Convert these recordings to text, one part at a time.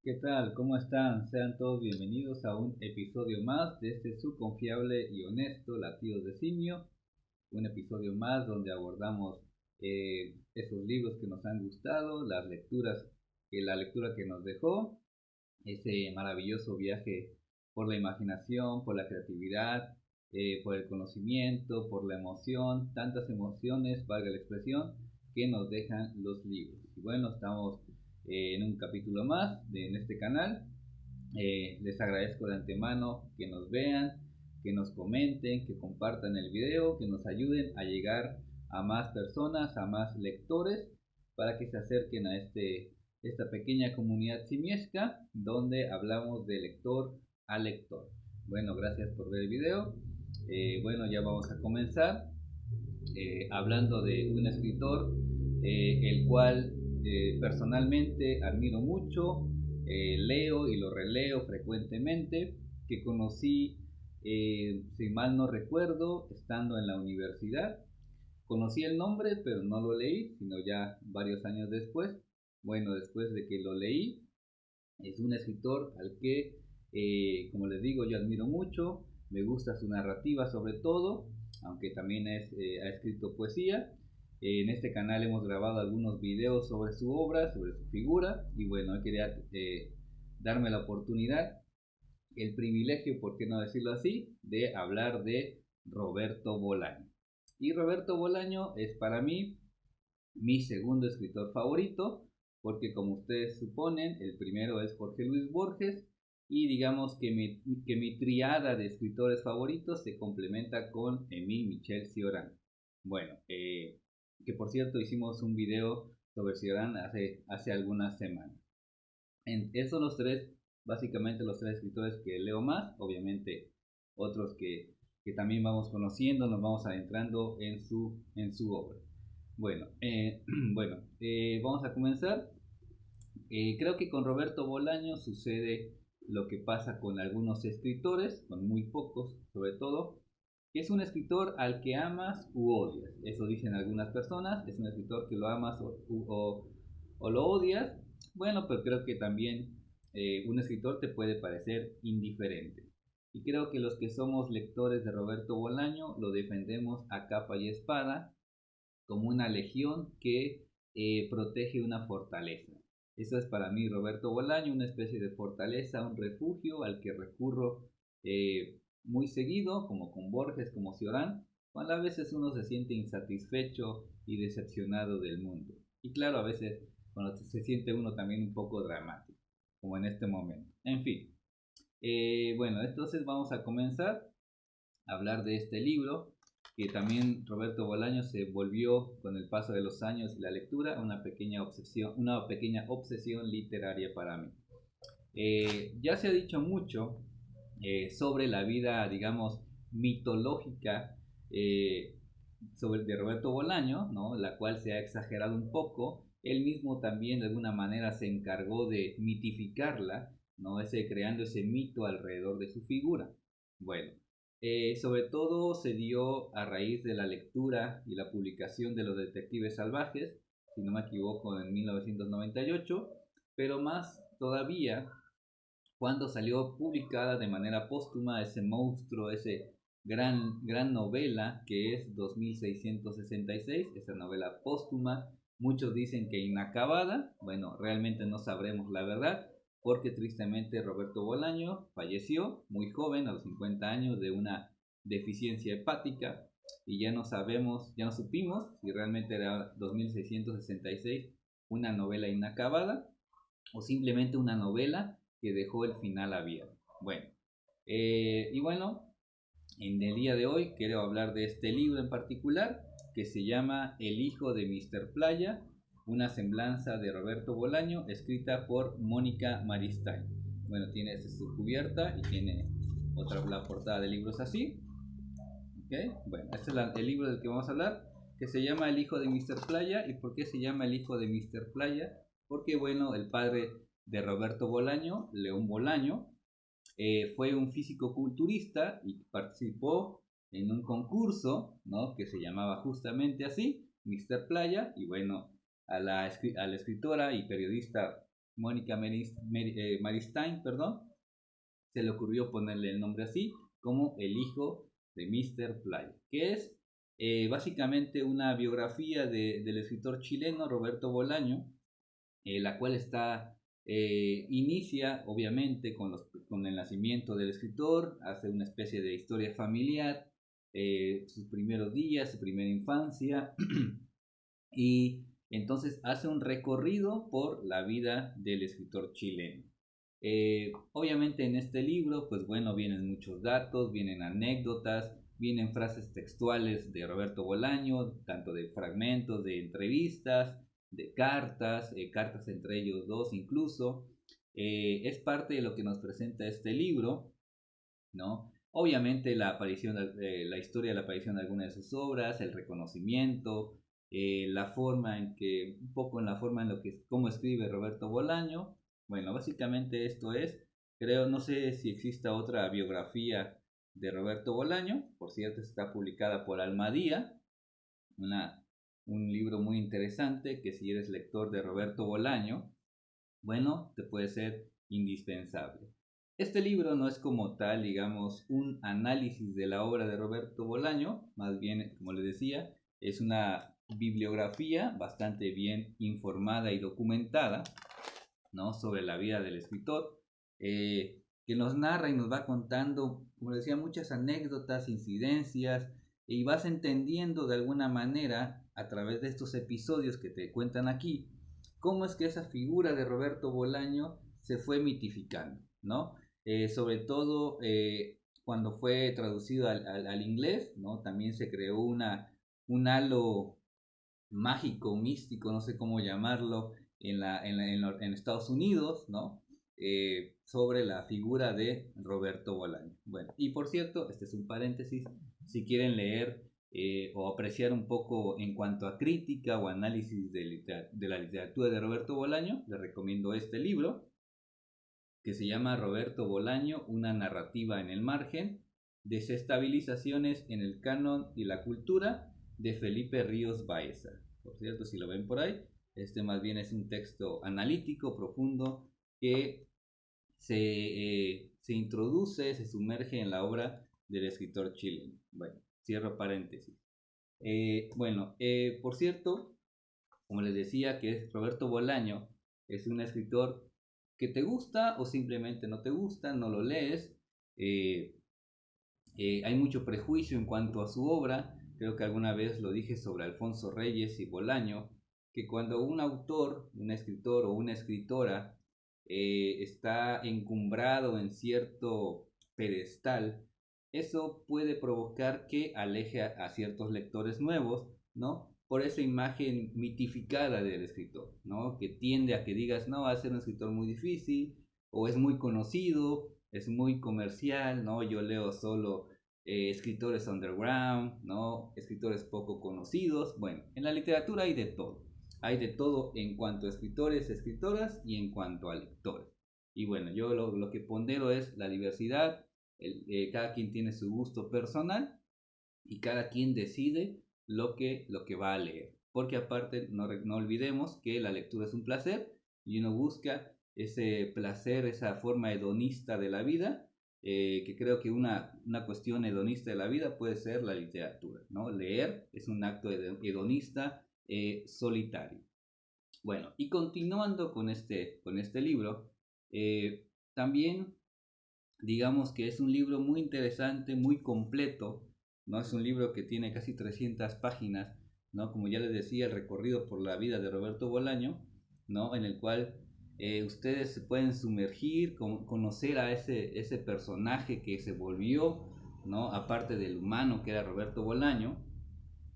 ¿Qué tal? ¿Cómo están? Sean todos bienvenidos a un episodio más de este su confiable y honesto Latidos de Simio. Un episodio más donde abordamos esos libros que nos han gustado, las lecturas, la lectura que nos dejó, ese maravilloso viaje por la imaginación, por la creatividad, por el conocimiento, por la emoción, tantas emociones, valga la expresión, que nos dejan los libros. Y bueno, estamos en un capítulo más en este canal. Les agradezco de antemano que nos vean, que nos comenten, que compartan el video, que nos ayuden a llegar a más personas, a más lectores, para que se acerquen a esta pequeña comunidad simiesca donde hablamos de lector a lector. Bueno, gracias por ver el video. Bueno, ya vamos a comenzar hablando de un escritor el cual personalmente admiro mucho, leo y lo releo frecuentemente, que conocí, si mal no recuerdo, estando en la universidad. Conocí el nombre, pero no lo leí, sino ya varios años después. Bueno, después de que lo leí, es un escritor al que, como les digo, yo admiro mucho, me gusta su narrativa sobre todo, aunque también ha escrito poesía. En este canal hemos grabado algunos videos sobre su obra, sobre su figura, y bueno, quería darme la oportunidad, el privilegio, por qué no decirlo así, de hablar de Roberto Bolaño. Y Roberto Bolaño es para mí mi segundo escritor favorito, porque como ustedes suponen, el primero es Jorge Luis Borges, y digamos que mi triada de escritores favoritos se complementa con Émile Michel Cioran. Bueno, que por cierto hicimos un video sobre Cioran hace algunas semanas. Esos son los tres, básicamente los tres escritores que leo más, obviamente otros que también vamos conociendo, nos vamos adentrando en su obra. Bueno, bueno, vamos a comenzar. Creo que con Roberto Bolaño sucede lo que pasa con algunos escritores, con muy pocos sobre todo, que es un escritor al que amas u odias. Eso dicen algunas personas, es un escritor que lo amas o lo odias. Bueno, pero creo que también un escritor te puede parecer indiferente. Y creo que los que somos lectores de Roberto Bolaño lo defendemos a capa y espada como una legión que protege una fortaleza. Eso es para mí Roberto Bolaño, una especie de fortaleza, un refugio al que recurro muy seguido, como con Borges, como Cioran, cuando a veces uno se siente insatisfecho y decepcionado del mundo. Y claro, a veces cuando se siente uno también un poco dramático, como en este momento. En fin, bueno, entonces vamos a comenzar a hablar de este libro, que también Roberto Bolaño se volvió con el paso de los años y la lectura una pequeña obsesión literaria para mí. Ya se ha dicho mucho sobre la vida, digamos, mitológica eh, de Roberto Bolaño, ¿no? La cual se ha exagerado un poco. Él mismo también de alguna manera se encargó de mitificarla, ¿no? Creando ese mito alrededor de su figura. Bueno, sobre todo se dio a raíz de la lectura y la publicación de Los Detectives Salvajes, si no me equivoco, en 1998, pero más todavía cuando salió publicada de manera póstuma ese monstruo, ese gran novela que es 2666, esa novela póstuma. Muchos dicen que inacabada, bueno, realmente no sabremos la verdad, porque tristemente Roberto Bolaño falleció muy joven, a los 50 años, de una deficiencia hepática, y ya no sabemos, ya no supimos si realmente era 2666 una novela inacabada o simplemente una novela que dejó el final abierto. Bueno, y bueno, en el día de hoy quiero hablar de este libro en particular que se llama El hijo de Mr. Playa, una semblanza de Roberto Bolaño, escrita por Mónica Maristain. Bueno, tiene su cubierta y tiene la portada de libros así. ¿Okay? Bueno, este es el libro del que vamos a hablar, que se llama El hijo de Mr. Playa. ¿Y por qué se llama El hijo de Mr. Playa? Porque, bueno, el padre de Roberto Bolaño, León Bolaño, fue un físico-culturista y participó en un concurso, ¿no? Que se llamaba justamente así, Mr. Playa. Y bueno, a la escritora y periodista Mónica Maristain, perdón, se le ocurrió ponerle el nombre así, como El hijo de Mr. Playa, que es básicamente una biografía del escritor chileno Roberto Bolaño, la cual inicia obviamente con el nacimiento del escritor, hace una especie de historia familiar, sus primeros días, su primera infancia, y entonces hace un recorrido por la vida del escritor chileno. Obviamente en este libro, pues bueno, vienen muchos datos, vienen anécdotas, vienen frases textuales de Roberto Bolaño, tanto de fragmentos de entrevistas, de cartas, cartas entre ellos dos incluso. Es parte de lo que nos presenta este libro, ¿no? Obviamente la historia de la aparición de algunas de sus obras, el reconocimiento, la forma en que, un poco en la forma en lo que, cómo escribe Roberto Bolaño. Bueno, básicamente esto es, creo, no sé si exista otra biografía de Roberto Bolaño, por cierto, está publicada por Almadía, una, un libro muy interesante que si eres lector de Roberto Bolaño, bueno, te puede ser indispensable. Este libro no es como tal, digamos, un análisis de la obra de Roberto Bolaño, más bien, como les decía, es una bibliografía bastante bien informada y documentada, ¿no? Sobre la vida del escritor, que nos narra y nos va contando, como decía, muchas anécdotas, incidencias, y vas entendiendo de alguna manera a través de estos episodios que te cuentan aquí, cómo es que esa figura de Roberto Bolaño se fue mitificando, ¿no? Sobre todo cuando fue traducido al inglés, ¿no? También se creó un halo mágico, místico, no sé cómo llamarlo, en Estados Unidos, ¿no? Sobre la figura de Roberto Bolaño. Bueno, y por cierto, este es un paréntesis, si quieren leer o apreciar un poco en cuanto a crítica o análisis de la literatura de Roberto Bolaño, les recomiendo este libro, que se llama Roberto Bolaño, una narrativa en el margen, desestabilizaciones en el canon y la cultura, de Felipe Ríos Baeza. Por cierto, si lo ven por ahí, este más bien es un texto analítico, profundo, que se introduce, se sumerge en la obra del escritor chileno. Bueno, cierro paréntesis. Por cierto, como les decía, que es Roberto Bolaño, es un escritor que te gusta o simplemente no te gusta, no lo lees. Eh, Hay mucho prejuicio en cuanto a su obra. Creo que alguna vez lo dije sobre Alfonso Reyes y Bolaño, que cuando un autor, un escritor o una escritora está encumbrado en cierto pedestal, eso puede provocar que aleje a ciertos lectores nuevos, ¿no? Por esa imagen mitificada del escritor, ¿no? Que tiende a que digas, no, va a ser un escritor muy difícil, o es muy conocido, es muy comercial, ¿no? Yo leo solo escritores underground, ¿no? Escritores poco conocidos. Bueno, en la literatura hay de todo. Hay de todo en cuanto a escritores, escritoras y en cuanto a lectores. Y bueno, yo lo que pondero es la diversidad, cada quien tiene su gusto personal y cada quien decide lo que va a leer. Porque aparte no olvidemos que la lectura es un placer y uno busca ese placer, esa forma hedonista de la vida, que creo que una cuestión hedonista de la vida puede ser la literatura, ¿no? Leer es un acto hedonista solitario. Bueno, y continuando con este libro, también digamos que es un libro muy interesante, muy completo, ¿no? Es un libro que tiene casi 300 páginas, ¿no? Como ya les decía, el recorrido por la vida de Roberto Bolaño, ¿no? En el cual ustedes se pueden sumergir, conocer a ese personaje que se volvió, ¿no? Aparte del humano que era Roberto Bolaño,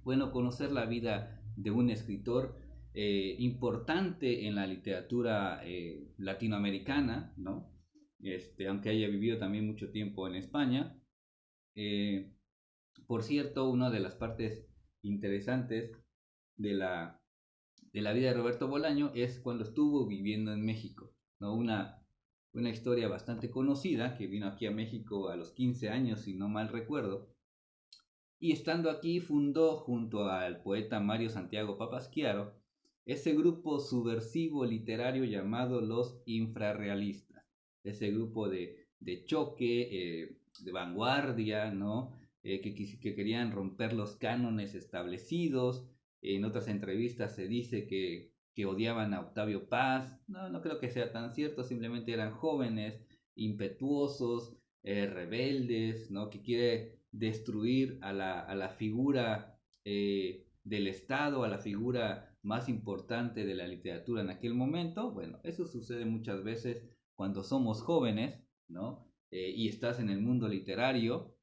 bueno, conocer la vida de un escritor importante en la literatura latinoamericana, ¿no? Aunque haya vivido también mucho tiempo en España. Eh, por cierto, una de las partes interesantes de de la vida de Roberto Bolaño es cuando estuvo viviendo en México, ¿no? Una historia bastante conocida, que vino aquí a México a los 15 años, si no mal recuerdo, y estando aquí fundó junto al poeta Mario Santiago Papasquiaro ese grupo subversivo literario llamado los infrarrealistas, ese grupo de choque, de vanguardia, ¿no? Que querían romper los cánones establecidos. En otras entrevistas se dice que odiaban a Octavio Paz. No, no creo que sea tan cierto, simplemente eran jóvenes, impetuosos, rebeldes, ¿no? Que quiere destruir a la figura del Estado, a la figura más importante de la literatura en aquel momento. Bueno, eso sucede muchas veces cuando somos jóvenes, ¿no? Y estás en el mundo literario,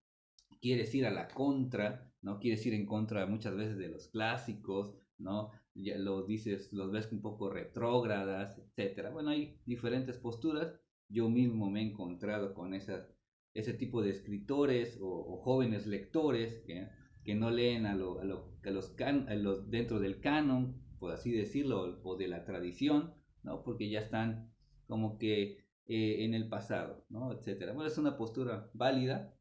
quieres ir a la contra, ¿no? Quieres ir en contra muchas veces de los clásicos, ¿no? Ya los dices, los ves un poco retrógradas, etcétera. Bueno, hay diferentes posturas. Yo mismo me he encontrado con ese tipo de escritores o jóvenes lectores que no leen a los dentro del canon, por así decirlo, o de la tradición, ¿no? Porque ya están como que en el pasado, ¿no? Etcétera. Bueno, es una postura válida,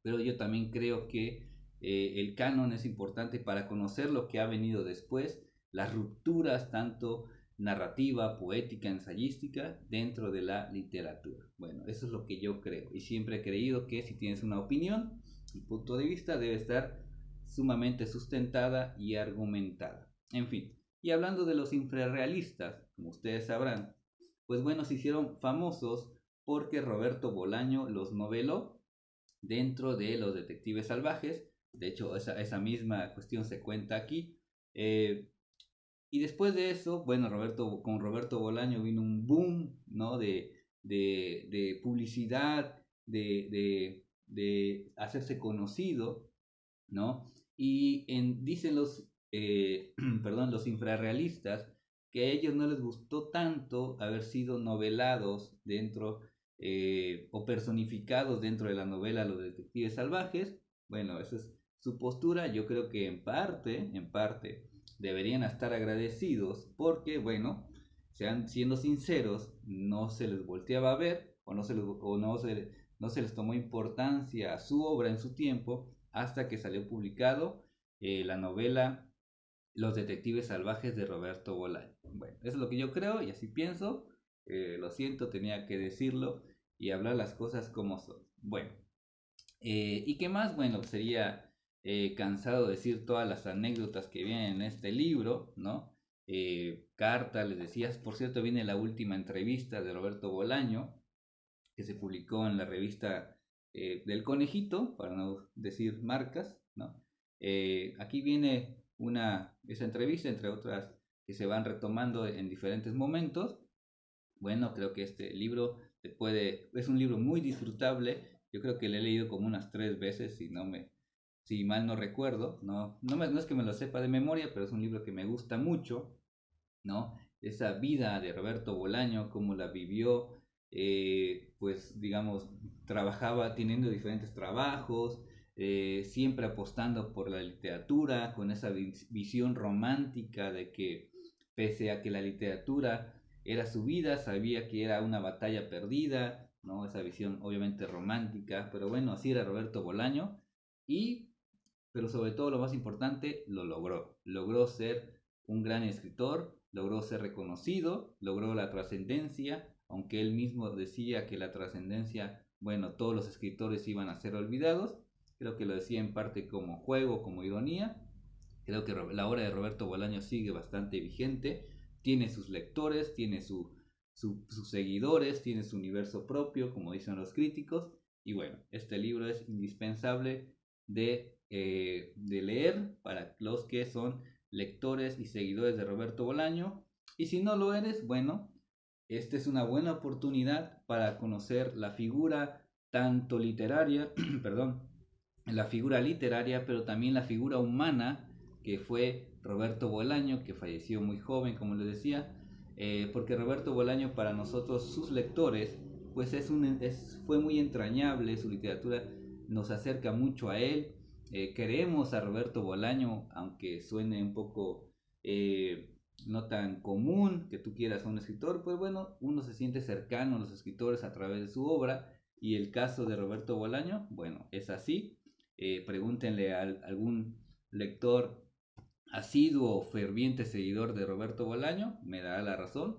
pero yo también creo que el canon es importante para conocer lo que ha venido después, las rupturas tanto narrativa, poética, ensayística dentro de la literatura. Bueno, eso es lo que yo creo y siempre he creído que si tienes una opinión y punto de vista debe estar sumamente sustentada y argumentada. En fin, y hablando de los infrarrealistas, como ustedes sabrán, pues bueno, se hicieron famosos porque Roberto Bolaño los noveló dentro de los detectives salvajes. De hecho, esa misma cuestión se cuenta aquí. Y después de eso, bueno, con Roberto Bolaño vino un boom, ¿no? De publicidad, de hacerse conocido, ¿no? Dicen perdón, los infrarrealistas que a ellos no les gustó tanto haber sido novelados dentro o personificados dentro de la novela Los Detectives Salvajes. Bueno, esa es su postura. Yo creo que en parte, deberían estar agradecidos porque, bueno, sean siendo sinceros, no se les volteaba a ver no se les tomó importancia a su obra en su tiempo hasta que salió publicado la novela Los Detectives Salvajes de Roberto Bolaño. Bueno, eso es lo que yo creo y así pienso. Lo siento, tenía que decirlo y hablar las cosas como son. Bueno, ¿y qué más? Bueno, sería cansado decir todas las anécdotas que vienen en este libro, ¿no? Carta, les decías, por cierto, viene la última entrevista de Roberto Bolaño, que se publicó en la revista del Conejito, para no decir marcas, ¿no? Aquí viene esa entrevista, entre otras que se van retomando en diferentes momentos. Bueno, creo que este libro es un libro muy disfrutable. Yo creo que lo he leído como unas 3 veces, si mal no recuerdo. No es que me lo sepa de memoria, pero es un libro que me gusta mucho, ¿no? Esa vida de Roberto Bolaño, cómo la vivió, pues digamos, trabajaba teniendo diferentes trabajos, siempre apostando por la literatura, con esa visión romántica de que pese a que la literatura era su vida, sabía que era una batalla perdida, ¿no? Esa visión obviamente romántica, pero bueno, así era Roberto Bolaño y, pero sobre todo lo más importante, lo logró. Logró ser un gran escritor, logró ser reconocido, logró la trascendencia, aunque él mismo decía que la trascendencia, bueno, todos los escritores iban a ser olvidados, creo que lo decía en parte como juego, como ironía. Creo que la obra de Roberto Bolaño sigue bastante vigente, tiene sus lectores, tiene sus seguidores, tiene su universo propio, como dicen los críticos, y bueno, este libro es indispensable de leer para los que son lectores y seguidores de Roberto Bolaño, y si no lo eres, bueno, esta es una buena oportunidad para conocer la figura tanto literaria, perdón, la figura literaria, pero también la figura humana que fue Roberto Bolaño, que falleció muy joven, como les decía, porque Roberto Bolaño para nosotros, sus lectores, pues fue muy entrañable, su literatura nos acerca mucho a él, queremos a Roberto Bolaño, aunque suene un poco no tan común que tú quieras a un escritor, pues bueno, uno se siente cercano a los escritores a través de su obra, y el caso de Roberto Bolaño, bueno, es así. Pregúntenle a algún lector asiduo, ferviente seguidor de Roberto Bolaño, me dará la razón.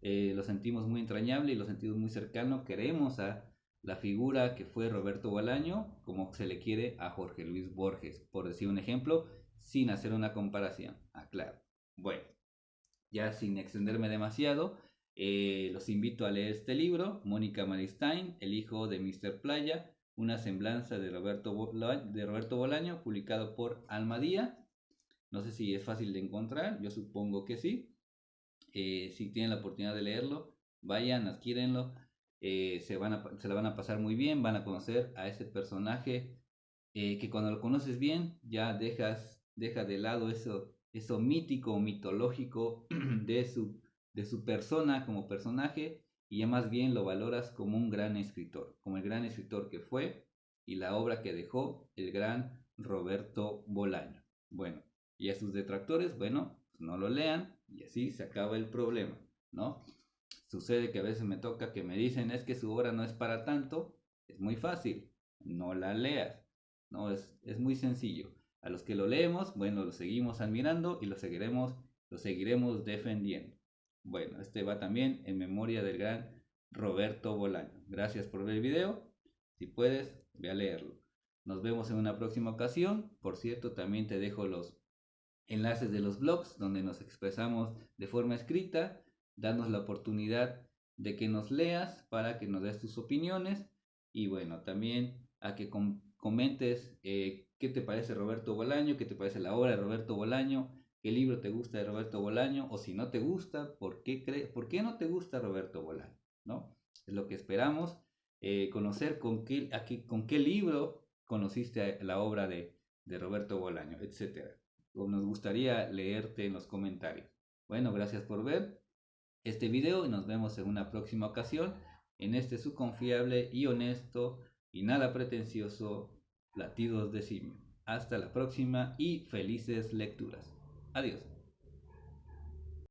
Lo sentimos muy entrañable y lo sentimos muy cercano. Queremos a la figura que fue Roberto Bolaño, como se le quiere a Jorge Luis Borges, por decir un ejemplo, sin hacer una comparación. Claro. Bueno, ya sin extenderme demasiado, los invito a leer este libro, Mónica Maristain, El hijo de Mr. Playa, una semblanza de Roberto Bolaño, publicado por Almadía. No sé si es fácil de encontrar, yo supongo que sí. Si tienen la oportunidad de leerlo, vayan, adquírenlo. Se la van a pasar muy bien, van a conocer a ese personaje que cuando lo conoces bien ya deja de lado eso mítico o mitológico de su persona como personaje y ya más bien lo valoras como un gran escritor, como el gran escritor que fue y la obra que dejó el gran Roberto Bolaño. Bueno, y a sus detractores, bueno, pues no lo lean y así se acaba el problema, ¿no? Sucede que a veces me toca que me dicen es que su obra no es para tanto, es muy fácil, no la leas, no es muy sencillo. A los que lo leemos, bueno, lo seguimos admirando y lo seguiremos defendiendo. Bueno, este va también en memoria del gran Roberto Bolaño. Gracias por ver el video. Si puedes, ve a leerlo. Nos vemos en una próxima ocasión. Por cierto, también te dejo los enlaces de los blogs donde nos expresamos de forma escrita. Danos la oportunidad de que nos leas para que nos des tus opiniones y bueno, también a que comentes qué te parece Roberto Bolaño, qué te parece la obra de Roberto Bolaño, qué libro te gusta de Roberto Bolaño o si no te gusta, por qué no te gusta Roberto Bolaño, ¿no? Es lo que esperamos, conocer con qué libro conociste la obra de Roberto Bolaño, etcétera. O nos gustaría leerte en los comentarios. Bueno, gracias por ver este video y nos vemos en una próxima ocasión en este su confiable y honesto y nada pretencioso Latidos de Simio. Hasta la próxima y felices lecturas. Adiós.